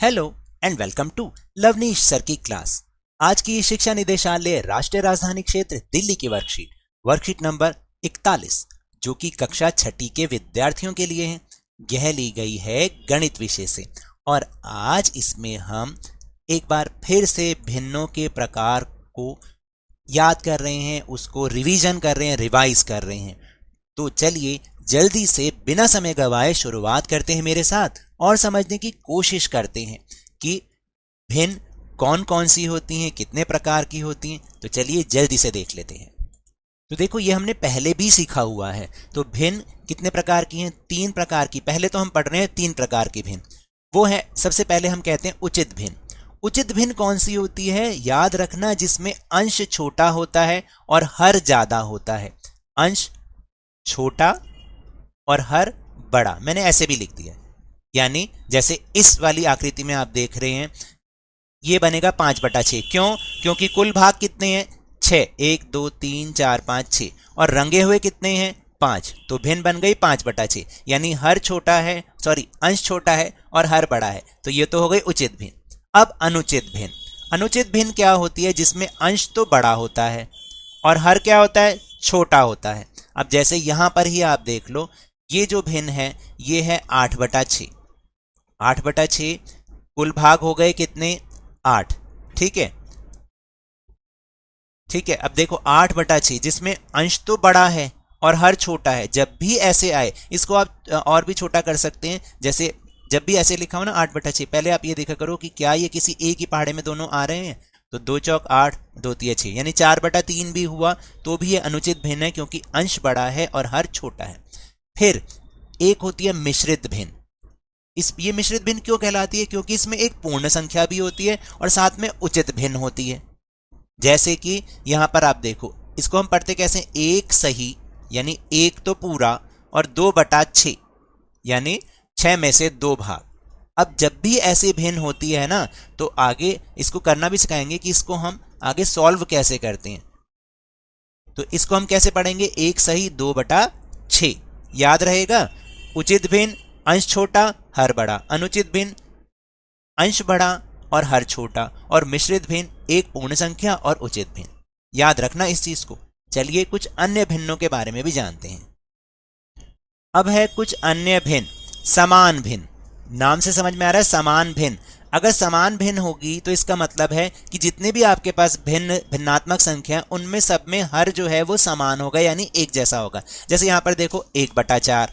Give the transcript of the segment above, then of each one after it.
Hello and welcome to Lovneesh sir की class. आज की शिक्षा निदेशालय राष्ट्रीय राजधानी क्षेत्र दिल्ली की वर्कशीट नंबर 41 जो कि कक्षा छठी के विद्यार्थियों के लिए है, यह ली गई है गणित विषय से। और आज इसमें हम एक बार फिर से भिन्नों के प्रकार को याद कर रहे हैं, उसको रिवीजन कर रहे हैं, रिवाइज कर रहे हैं। तो चलिए जल्दी से बिना समय गवाए शुरुआत करते हैं मेरे साथ और समझने की कोशिश करते हैं कि भिन्न कौन कौन सी होती हैं, कितने प्रकार की होती हैं। तो चलिए जल्दी से देख लेते हैं। तो देखो ये हमने पहले भी सीखा हुआ है। तो भिन्न कितने प्रकार की हैं? 3 प्रकार की। पहले तो हम पढ़ रहे हैं 3 प्रकार की भिन्न। वो है, सबसे पहले हम कहते हैं उचित भिन्न। उचित भिन्न कौन सी होती है? याद रखना, जिसमें अंश छोटा होता है और हर ज्यादा होता है। अंश छोटा और हर बड़ा, मैंने ऐसे भी लिख दिया। यानी जैसे इस वाली आकृति में आप देख रहे हैं, ये बनेगा 5/6। क्यों? क्योंकि कुल भाग कितने हैं? 6। 1 2 3 4 5 6 और रंगे हुए कितने हैं? 5। तो भिन्न बन गई 5/6। यानी हर छोटा है, अंश छोटा है और हर बड़ा है। तो ये तो हो गई उचित भिन्न। अब अनुचित भिन्न। अनुचित भिन्न क्या होती है? जिसमें अंश तो बड़ा होता है और हर क्या होता है? छोटा होता है। अब जैसे यहां पर ही आप देख लो, ये जो भिन्न है ये है 8/6। 8/6 कुल भाग हो गए कितने? 8। ठीक है, ठीक है। अब देखो 8/6 जिसमें अंश तो बड़ा है और हर छोटा है। जब भी ऐसे आए, इसको आप और भी छोटा कर सकते हैं। जैसे जब भी ऐसे लिखा हो ना 8/6, पहले आप ये देखा करो कि क्या ये किसी एक ही पहाड़े में दोनों आ रहे हैं। तो 2 चौक 8, 2 तिया 6, यानी 4/3 भी हुआ तो भी ये अनुचित भिन्न है, क्योंकि अंश बड़ा है और हर छोटा है। फिर एक होती है मिश्रित भिन्न। ये मिश्रित भिन्न क्यों कहलाती है? क्योंकि इसमें एक पूर्ण संख्या भी होती है और साथ में उचित भिन्न होती है। जैसे कि यहां पर आप देखो, इसको हम पढ़ते कैसे? 1 सही यानी 1 तो पूरा और 2/6 यानी 6 में से 2 भाग। अब जब भी ऐसे भिन्न होती है ना, तो आगे इसको करना भी सिखाएंगे कि इसको हम आगे सॉल्व कैसे करते हैं। तो इसको हम कैसे पढ़ेंगे? 1 सही 2/6 याद रहेगा। उचित भिन्न अंश छोटा हर बड़ा, अनुचित भिन्न अंश बड़ा और हर छोटा, और मिश्रित भिन्न एक पूर्ण संख्या और उचित भिन्न। याद रखना इस चीज को। चलिए कुछ अन्य भिन्नों के बारे में भी जानते हैं। अब है कुछ अन्य भिन्न। समान भिन्न, नाम से समझ में आ रहा है समान भिन्न। अगर समान भिन्न होगी तो इसका मतलब है कि जितने भी आपके पास भिन्नात्मक संख्या, उनमें सब में हर जो है वो समान होगा, यानी एक जैसा होगा। जैसे यहां पर देखो 1/4,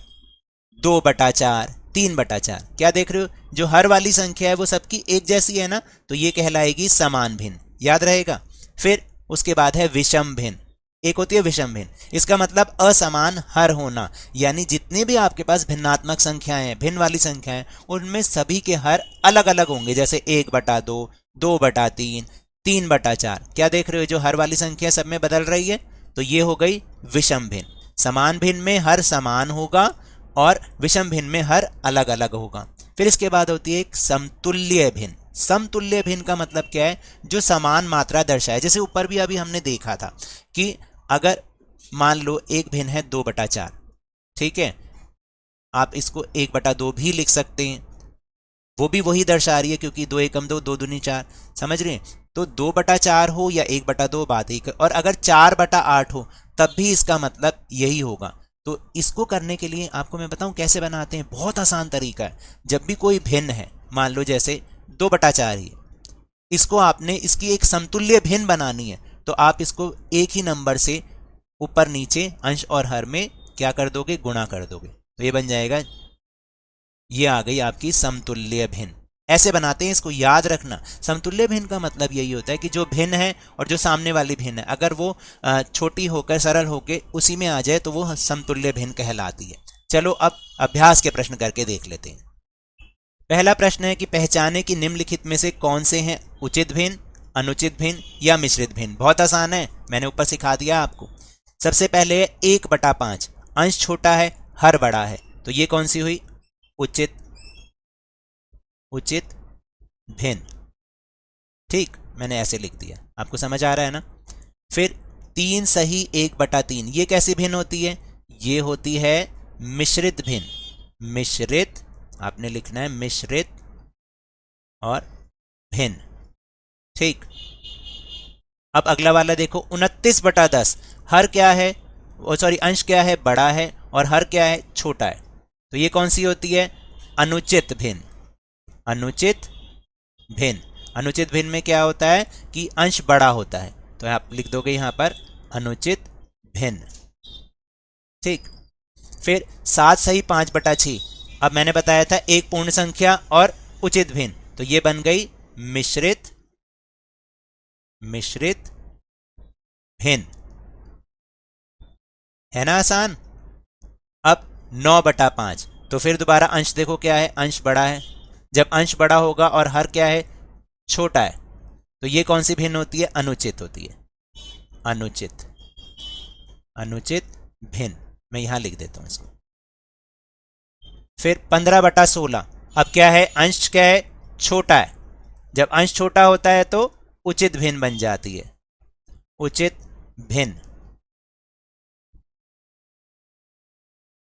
2/4, 3/4। क्या देख रहे हो? जो हर वाली संख्या है वो सबकी एक जैसी है ना, तो ये कहलाएगी समान भिन्न। याद रहेगा। फिर उसके बाद है विषम भिन्न। एक होती है विषम भिन्न, इसका मतलब असमान हर होना, यानी जितने भी आपके पास भिन्नात्मक संख्याएं, भिन्न वाली संख्याएं, उनमें सभी के हर अलग अलग होंगे। जैसे 1/2, 2/3, 3/4। क्या देख रहे हो? जो हर वाली संख्या सब में बदल रही है, तो ये हो गई विषम भिन्न। समान भिन्न में हर समान होगा और विषम भिन्न में हर अलग अलग होगा। फिर इसके बाद होती है एक समतुल्य भिन्न। समतुल्य भिन्न का मतलब क्या है? जो समान मात्रा दर्शाए। जैसे ऊपर भी अभी हमने देखा था कि अगर मान लो एक भिन्न है 2/4, ठीक है, आप इसको 1/2 भी लिख सकते हैं, वो भी वही दर्शा रही है, क्योंकि 2 एकम 2, 2 दूनी 4। समझ रहे हैं? तो 2/4 हो या 1/2 बात ही। और अगर 4/8 हो तब भी इसका मतलब यही होगा। तो इसको करने के लिए आपको मैं बताऊं कैसे बनाते हैं। बहुत आसान तरीका है। जब भी कोई भिन्न है, मान लो जैसे 2/4 ही, इसको आपने इसकी एक समतुल्य भिन्न बनानी है, तो आप इसको एक ही नंबर से ऊपर नीचे अंश और हर में क्या कर दोगे? गुणा कर दोगे। तो ये बन जाएगा, ये आ गई आपकी समतुल्य भिन्न। ऐसे बनाते हैं, इसको याद रखना। समतुल्य भिन्न का मतलब यही होता है कि जो भिन्न है और जो सामने वाली भिन्न है, अगर वो छोटी होकर सरल होकर उसी में आ जाए तो वो समतुल्य भिन्न कहलाती है। चलो अब अभ्यास के प्रश्न करके देख लेते हैं। पहला प्रश्न है कि पहचाने कि निम्नलिखित में से कौन से हैं उचित भिन्न, अनुचित भिन्न या मिश्रित भिन्न। बहुत आसान है, मैंने ऊपर सिखा दिया आपको। सबसे पहले 1/5, अंश छोटा है हर बड़ा है, तो ये कौन सी हुई? उचित भिन्न। ठीक, मैंने ऐसे लिख दिया, आपको समझ आ रहा है ना। फिर 3 सही 1/3, ये कैसी भिन्न होती है? ये होती है मिश्रित भिन्न। मिश्रित, आपने लिखना है मिश्रित और भिन्न। ठीक, अब अगला वाला देखो 29/10। हर क्या है, सॉरी अंश क्या है, बड़ा है, और हर क्या है, छोटा है। तो ये कौन सी होती है, अनुचित भिन्न। अनुचित भिन्न, अनुचित भिन्न में क्या होता है कि अंश बड़ा होता है, तो आप लिख दोगे यहां पर अनुचित भिन्न। ठीक, फिर 7 सही 5/6। अब मैंने बताया था एक पूर्ण संख्या और उचित भिन्न, तो ये बन गई मिश्रित भिन्न, है ना आसान। अब 9/5, तो फिर दोबारा अंश देखो क्या है, अंश बड़ा है। जब अंश बड़ा होगा और हर क्या है, छोटा है, तो ये कौन सी भिन्न होती है, अनुचित होती है। अनुचित भिन्न, मैं यहां लिख देता हूं इसको। फिर 15/16। अब क्या है, अंश क्या है, छोटा है। जब अंश छोटा होता है तो उचित भिन्न बन जाती है, उचित भिन्न।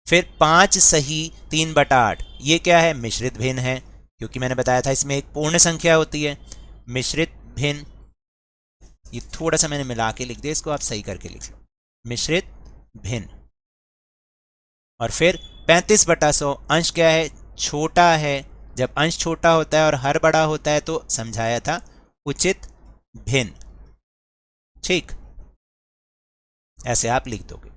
फिर 5 सही 3/8, ये क्या है, मिश्रित भिन्न है, क्योंकि मैंने बताया था इसमें एक पूर्ण संख्या होती है। मिश्रित भिन्न, ये थोड़ा सा मैंने मिला के लिख दिया, इसको आप सही करके लिख लो, मिश्रित भिन्न। और फिर 35/100, अंश क्या है, छोटा है। जब अंश छोटा होता है और हर बड़ा होता है तो समझाया था उचित भिन्न। ठीक, ऐसे आप लिख दोगे।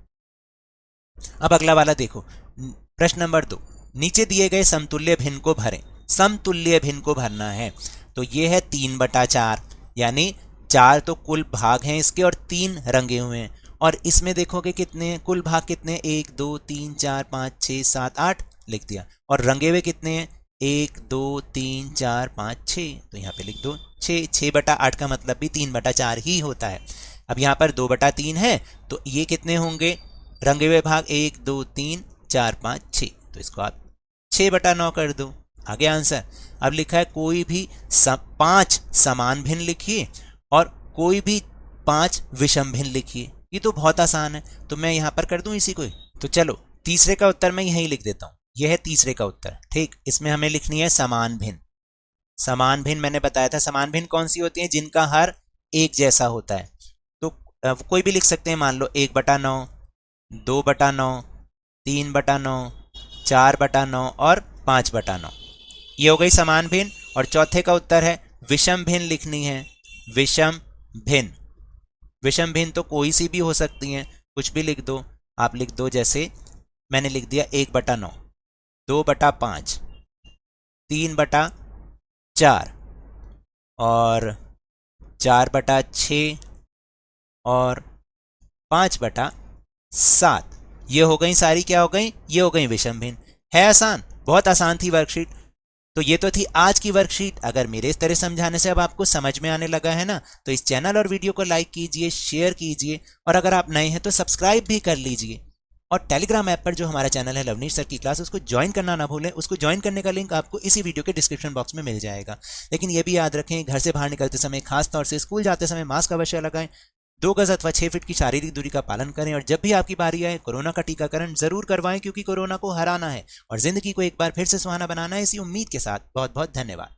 अब अगला वाला देखो, प्रश्न नंबर 2, नीचे दिए गए समतुल्य भिन्न को भरें। समतुल्य भिन्न को भरना है, तो ये है 3/4, यानी 4 तो कुल भाग हैं इसके और 3 रंगे हुए हैं। और इसमें देखोगे कितने कुल भाग, कितने 1 2 3 4 5 6 7 8 लिख दिया। और रंगे हुए कितने हैं, 1 2 3 4 5 6, तो यहाँ पे लिख दो 6। 6/8 का मतलब भी 3/4 ही होता है। अब यहाँ पर 2/3 है, तो ये कितने होंगे रंगे हुए भाग, 1 2 3 4 5 6, तो इसको आप 6/9 कर दो। आगे आंसर। अब लिखा है कोई भी 5 समान भिन्न लिखिए और कोई भी 5 विषम भिन्न लिखिए। ये तो बहुत आसान है, तो मैं यहां पर कर दूं इसी को। तो चलो तीसरे का उत्तर मैं यहीं लिख देता हूं, यह है तीसरे का उत्तर। ठीक, इसमें हमें लिखनी है समान भिन्न। समान भिन्न मैंने बताया था, समान भिन्न कौन सी होती है, जिनका हर एक जैसा होता है। तो कोई भी लिख सकते हैं, मान लो 1/9, 2/9, 3/9, 4/9 और 5/9, ये हो गई समान भिन्न। और चौथे का उत्तर है विषम भिन्न लिखनी है। विषम भिन्न, विषम भिन्न तो कोई सी भी हो सकती हैं, कुछ भी लिख दो। आप लिख दो, जैसे मैंने लिख दिया 1/9, 2/5, 3/4 और 4/6 और 5/7। ये हो गई सारी, क्या हो गई, ये हो गई विषम भिन्न। है आसान, बहुत आसान थी वर्कशीट। तो ये तो थी आज की वर्कशीट। अगर मेरे इस तरह समझाने से अब आपको समझ में आने लगा है ना, तो इस चैनल और वीडियो को लाइक कीजिए, शेयर कीजिए, और अगर आप नए हैं तो सब्सक्राइब भी कर लीजिए। और टेलीग्राम ऐप पर जो हमारा चैनल है लवनीश सर की क्लास, उसको ज्वाइन करना ना भूलें। उसको ज्वाइन करने का लिंक आपको इसी वीडियो के डिस्क्रिप्शन बॉक्स में मिल जाएगा। लेकिन ये भी याद रखें, घर से बाहर निकलते समय, खासतौर से स्कूल जाते समय मास्क अवश्य लगाएं, 2 गज अथवा 6 फीट की शारीरिक दूरी का पालन करें, और जब भी आपकी बारी आए कोरोना का टीकाकरण जरूर करवाएं, क्योंकि कोरोना को हराना है और जिंदगी को एक बार फिर से सुहाना बनाना है। इसी उम्मीद के साथ बहुत बहुत धन्यवाद।